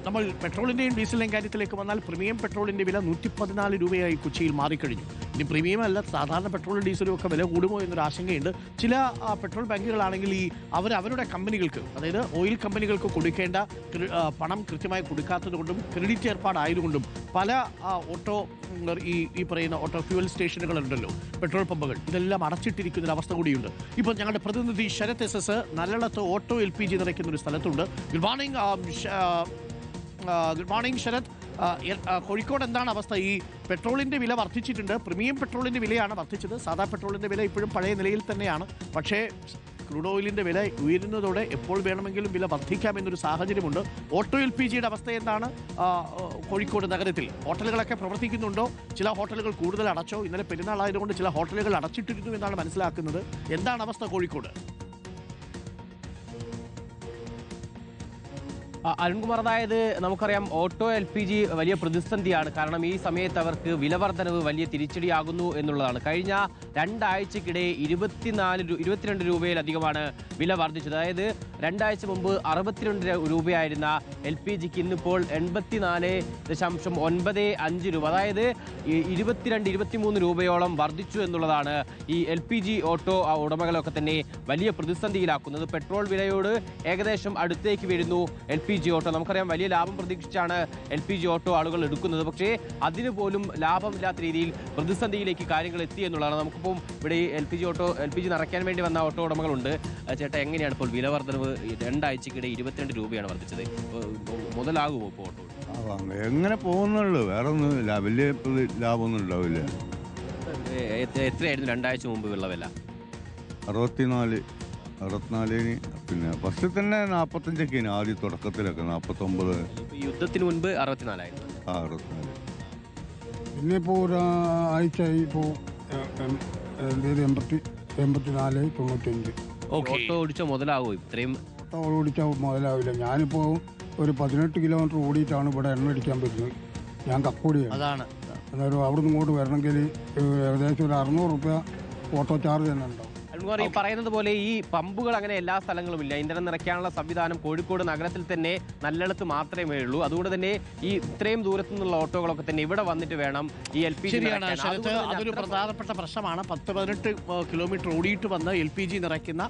നമ്മൾ പെട്രോളിൻ്റെയും ഡീസലിൻ്റെയും കാര്യത്തിലേക്ക് വന്നാൽ പ്രീമിയം പെട്രോളിൻ്റെ വില 114 രൂപയായി കൊച്ചിയിൽ മാറിക്കഴിഞ്ഞു. ഇനി പ്രീമിയം അല്ല, സാധാരണ പെട്രോളും ഡീസലും ഒക്കെ വില കൂടുമോ എന്നൊരു ആശങ്കയുണ്ട്. ചില പെട്രോൾ ബാങ്കുകളാണെങ്കിൽ അവരുടെ കമ്പനികൾക്ക്, അതായത് ഓയിൽ കമ്പനികൾക്ക് കൊടുക്കേണ്ട പണം കൃത്യമായി കൊടുക്കാത്തത് കൊണ്ടും ക്രെഡിറ്റ് ഏർപ്പാടായതുകൊണ്ടും പല ഓട്ടോ ഈ പറയുന്ന ഓട്ടോ ഫ്യൂവൽ സ്റ്റേഷനുകളുണ്ടല്ലോ, പെട്രോൾ പമ്പുകൾ, ഇതെല്ലാം അടച്ചിട്ടിരിക്കുന്ന അവസ്ഥ കൂടിയുണ്ട്. ഇപ്പോൾ ഞങ്ങളുടെ പ്രതിനിധി ശരത് എസ് നല്ലളത്ത് ഓട്ടോ LPG നിറയ്ക്കുന്ന ഒരു സ്ഥലത്തുണ്ട്. Good morning Sarath. കോഴിക്കോട് എന്താണ് അവസ്ഥ? ഈ പെട്രോളിൻ്റെ വില വർദ്ധിച്ചിട്ടുണ്ട്. പ്രീമിയം പെട്രോളിൻ്റെ വിലയാണ് വർദ്ധിച്ചത്. സാധാ പെട്രോളിൻ്റെ വില ഇപ്പോഴും പഴയ നിലയിൽ തന്നെയാണ്. പക്ഷേ ക്രൂഡ് ഓയിലിൻ്റെ വില ഉയരുന്നതോടെ എപ്പോൾ വേണമെങ്കിലും വില വർദ്ധിക്കാമെന്നൊരു സാഹചര്യമുണ്ട്. ഓട്ടോ LPGയുടെ അവസ്ഥ എന്താണ് കോഴിക്കോട് നഗരത്തിൽ? ഹോട്ടലുകളൊക്കെ പ്രവർത്തിക്കുന്നുണ്ടോ? ചില ഹോട്ടലുകൾ കൂടുതൽ അടച്ചോ? ഇന്നലെ പെരുന്നാളായതുകൊണ്ട് ചില ഹോട്ടലുകൾ അടച്ചിട്ടിരുന്നു എന്നാണ് മനസ്സിലാക്കുന്നത്. എന്താണ് അവസ്ഥ കോഴിക്കോട്? അരുൺകുമാർ, അതായത് നമുക്കറിയാം ഓട്ടോ LPG വലിയ പ്രതിസന്ധിയാണ്. കാരണം ഈ സമയത്ത് അവർക്ക് വില വർധനവ് വലിയ തിരിച്ചടിയാകുന്നു എന്നുള്ളതാണ്. കഴിഞ്ഞ രണ്ടാഴ്ചക്കിടെ 22 രൂപയിലധികമാണ് വില വർദ്ധിച്ചത്. അതായത് രണ്ടാഴ്ച മുമ്പ് 62 രൂപയായിരുന്ന LPGക്ക് ഇന്നിപ്പോൾ 84.95 രൂപ, അതായത് 23 രൂപയോളം വർദ്ധിച്ചു എന്നുള്ളതാണ് ഈ LPG ഓട്ടോ ഉടമകളൊക്കെ തന്നെ വലിയ പ്രതിസന്ധിയിലാക്കുന്നത്. പെട്രോൾ വിലയോട് ഏകദേശം അടുത്തേക്ക് വരുന്നു LPG ഓട്ടോ. നമുക്കറിയാം വലിയ ലാഭം പ്രതീക്ഷിച്ചാണ് LPG ഓട്ടോ ആളുകൾ എടുക്കുന്നത്. പക്ഷേ അതിന് പോലും ലാഭമില്ലാത്ത രീതിയിൽ പ്രതിസന്ധിയിലേക്ക് കാര്യങ്ങൾ എത്തി എന്നുള്ളതാണ്. നമുക്കിപ്പം ഇവിടെ LPG നിറയ്ക്കാൻ വേണ്ടി വന്ന ഓട്ടോ ഉടമകളുണ്ട്. ചേട്ടാ, എങ്ങനെയാണ് ഇപ്പോൾ വില വർധനവ്? രണ്ടാഴ്ചക്കിടെ 22 രൂപയാണ് വർദ്ധിച്ചത്. മുതലാകുമോ ഇപ്പോൾ ഓട്ടോ? എങ്ങനെ പോകുന്നുള്ളൂ, വേറെ ഒന്നും വലിയ ലാഭമൊന്നും ഉണ്ടാവില്ല. എത്രയായിരുന്നു രണ്ടാഴ്ച മുമ്പ് ഉള്ള വില? 64. പിന്നെ ഫസ്റ്റ് തന്നെ 45 ആദ്യം തുടക്കത്തിലൊക്കെ 49. യുദ്ധത്തിന് മുൻപ് 64 ആയിരുന്നു. 64. ഇന്നിപ്പോൾ ഒരാഴ്ച ഇപ്പോൾ 84-95. ഓട്ടോ ഓടിച്ചാൽ മുതലാവോ? ഇത്രയും ഓട്ടോ ഓടിച്ചാൽ മുതലാവില്ല. ഞാനിപ്പോൾ ഒരു 18 കിലോമീറ്റർ ഓടിയിട്ടാണ് ഇവിടെ എണ്ണ അടിക്കാൻ പറ്റുന്നത്. ഞാൻ കക്കോടിയാണ്. അതാണ്. അന്നേരം അവിടെ നിന്ന് ഇങ്ങോട്ട് വരണമെങ്കിൽ ഏകദേശം ഒരു 600 രൂപ ഓട്ടോ ചാർജ് തന്നെ ഉണ്ടാവും. ഈ പറയുന്നത് പോലെ ഈ പമ്പുകൾ അങ്ങനെ എല്ലാ സ്ഥലങ്ങളും ഇല്ല. ഇന്ധനം നിറയ്ക്കാനുള്ള സംവിധാനം കോഴിക്കോട് നഗരത്തിൽ തന്നെ നല്ലടത്ത് മാത്രമേ ഉള്ളൂ. അതുകൊണ്ട് തന്നെ ഈ ഇത്രയും ദൂരത്തു നിന്നുള്ള ഓട്ടോകളൊക്കെ തന്നെ ഇവിടെ വന്നിട്ട് വേണം ഈ LPG. അതൊരു പ്രധാനപ്പെട്ട പ്രശ്നമാണ്. 10-18 കിലോമീറ്റർ ഓടിയിട്ട് വന്ന് LPG നിറയ്ക്കുന്ന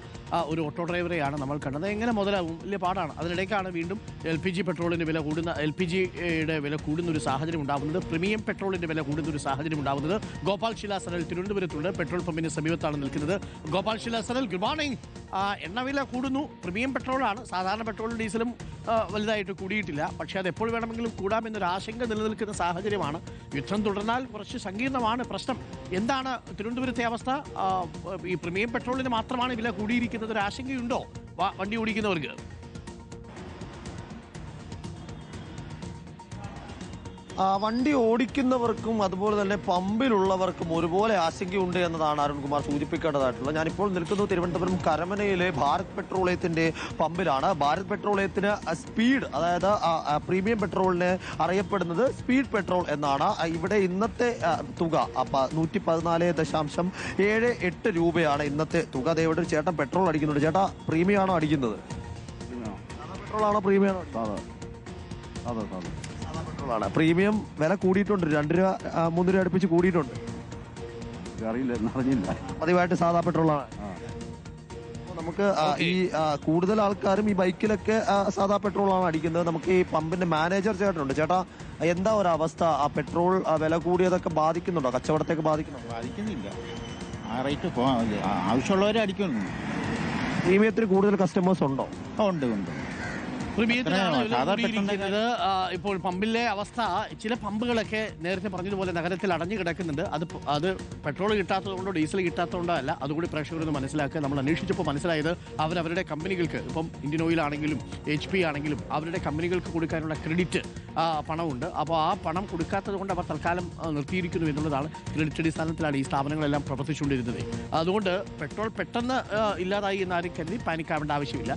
ഒരു ഓട്ടോ ഡ്രൈവറെയാണ് നമ്മൾ കണ്ടത്. എങ്ങനെ മുതലാവും? വലിയ പാടാണ്. അതിനിടയ്ക്കാണ് വീണ്ടും LPG പെട്രോളിൻ്റെ വില കൂടുന്ന, LPGയുടെ വില കൂടുന്ന ഒരു സാഹചര്യം ഉണ്ടാകുന്നത്. പ്രീമിയം പെട്രോളിൻ്റെ വില കൂടുന്ന ഒരു സാഹചര്യം ഉണ്ടാകുന്നത്. ഗോപാൽ ശിലാസനൽ തിരുവനന്തപുരത്തുണ്ട്. പെട്രോൾ പമ്പിന് സമീപത്താണ് നിൽക്കുന്നത്. ഗോപാൽ ശിലാസനൽ, ഗുഡ് മോർണിംഗ്. എണ്ണവില കൂടുന്നു. പ്രീമിയം പെട്രോളാണ്. സാധാരണ പെട്രോളും ഡീസലും വലുതായിട്ട് കൂടിയിട്ടില്ല. പക്ഷേ അത് എപ്പോൾ വേണമെങ്കിലും കൂടാമെന്നൊരു ആശങ്ക നിലനിൽക്കുന്ന സാഹചര്യമാണ്. യുദ്ധം തുടർന്നാൽ കുറച്ച് സങ്കീർണമാണ് പ്രശ്നം. എന്താണ് തിരുവനന്തപുരത്തെ അവസ്ഥ? ഈ പ്രീമിയം പെട്രോളിന് മാത്രമാണ് വില കൂടിയിരിക്കുന്നത്. ഒരു ആശങ്കയുണ്ടോ വണ്ടി ഓടിക്കുന്നവർക്ക്? വണ്ടി ഓടിക്കുന്നവർക്കും അതുപോലെ തന്നെ പമ്പിലുള്ളവർക്കും ഒരുപോലെ ആശങ്കയുണ്ട് എന്നതാണ് അരുൺകുമാർ സൂചിപ്പിക്കേണ്ടതായിട്ടുള്ളത്. ഞാനിപ്പോൾ നിൽക്കുന്നത് തിരുവനന്തപുരം കരമനയിലെ ഭാരത് പെട്രോളിയത്തിന്റെ പമ്പിലാണ്. ഭാരത് പെട്രോളിയത്തിന് സ്പീഡ്, അതായത് പ്രീമിയം പെട്രോളിന് അറിയപ്പെടുന്നത് സ്പീഡ് പെട്രോൾ എന്നാണ്. ഇവിടെ ഇന്നത്തെ തുക 114.78 രൂപയാണ് ഇന്നത്തെ തുക. അതേവിടെ ചേട്ടൻ പെട്രോൾ അടിക്കുന്നുണ്ട്. ചേട്ടാ, പ്രീമിയം ആണോ അടിക്കുന്നത്? പെട്രോൾ ആണോ പ്രീമിയം ആണോ? അതെ. പ്രീമിയം വില കൂടിയിട്ടുണ്ട്. 2 രൂപ 3 രൂപ അടുപ്പിച്ച് കൂടിയിട്ടുണ്ട്. അറിഞ്ഞില്ല. പതിവായിട്ട് സാധാ പെട്രോളാണ്. നമുക്ക് ഈ കൂടുതൽ ആൾക്കാരും ഈ ബൈക്കിലൊക്കെ സാധാ പെട്രോളാണ് അടിക്കുന്നത്. നമുക്ക് ഈ പമ്പിന്റെ മാനേജർ ചേട്ടനുണ്ട്. ചേട്ടാ, എന്താ ഒരു അവസ്ഥ? ആ പെട്രോൾ വില കൂടിയതൊക്കെ ബാധിക്കുന്നുണ്ടോ? കച്ചവടത്തേക്ക് ബാധിക്കുന്നുണ്ടോ? ബാധിക്കുന്നില്ല. ആ റേറ്റ് ആവശ്യമുള്ളവരെ അടിക്കുന്നു. പ്രീമിയത്തിന് കൂടുതൽ കസ്റ്റമേഴ്സ് ഉണ്ടോ? ഉണ്ട്. പ്രീമിയത്തിനാണ് ഇപ്പോൾ പമ്പിലെ അവസ്ഥ. ചില പമ്പുകളൊക്കെ നേരത്തെ പറഞ്ഞതുപോലെ നഗരത്തിൽ അടഞ്ഞു കിടക്കുന്നുണ്ട്. അത് പെട്രോൾ കിട്ടാത്തതുകൊണ്ടോ ഡീസൽ കിട്ടാത്തതുകൊണ്ടോ അല്ല. അതുകൂടി പ്രേക്ഷകരൊന്ന് മനസ്സിലാക്കുക. നമ്മൾ അന്വേഷിച്ചപ്പോൾ മനസ്സിലായത് അവരവരുടെ കമ്പനികൾക്ക്, ഇപ്പം ഇന്ത്യൻ ഓയിൽ ആണെങ്കിലും HP ആണെങ്കിലും അവരുടെ കമ്പനികൾക്ക് കൊടുക്കാനുള്ള ക്രെഡിറ്റ് പണമുണ്ട്. അപ്പോൾ ആ പണം കൊടുക്കാത്തത് കൊണ്ട് അവർ തൽക്കാലം നിർത്തിയിരിക്കുന്നു എന്നുള്ളതാണ്. ക്രെഡിറ്റ് അടിസ്ഥാനത്തിലാണ് ഈ സ്ഥാപനങ്ങളെല്ലാം പ്രവർത്തിച്ചുകൊണ്ടിരുന്നത്. അതുകൊണ്ട് പെട്രോൾ പെട്ടെന്ന് ഇല്ലാതായി എന്നാരും കരുതി പാനിക്കാവേണ്ട ആവശ്യമില്ല.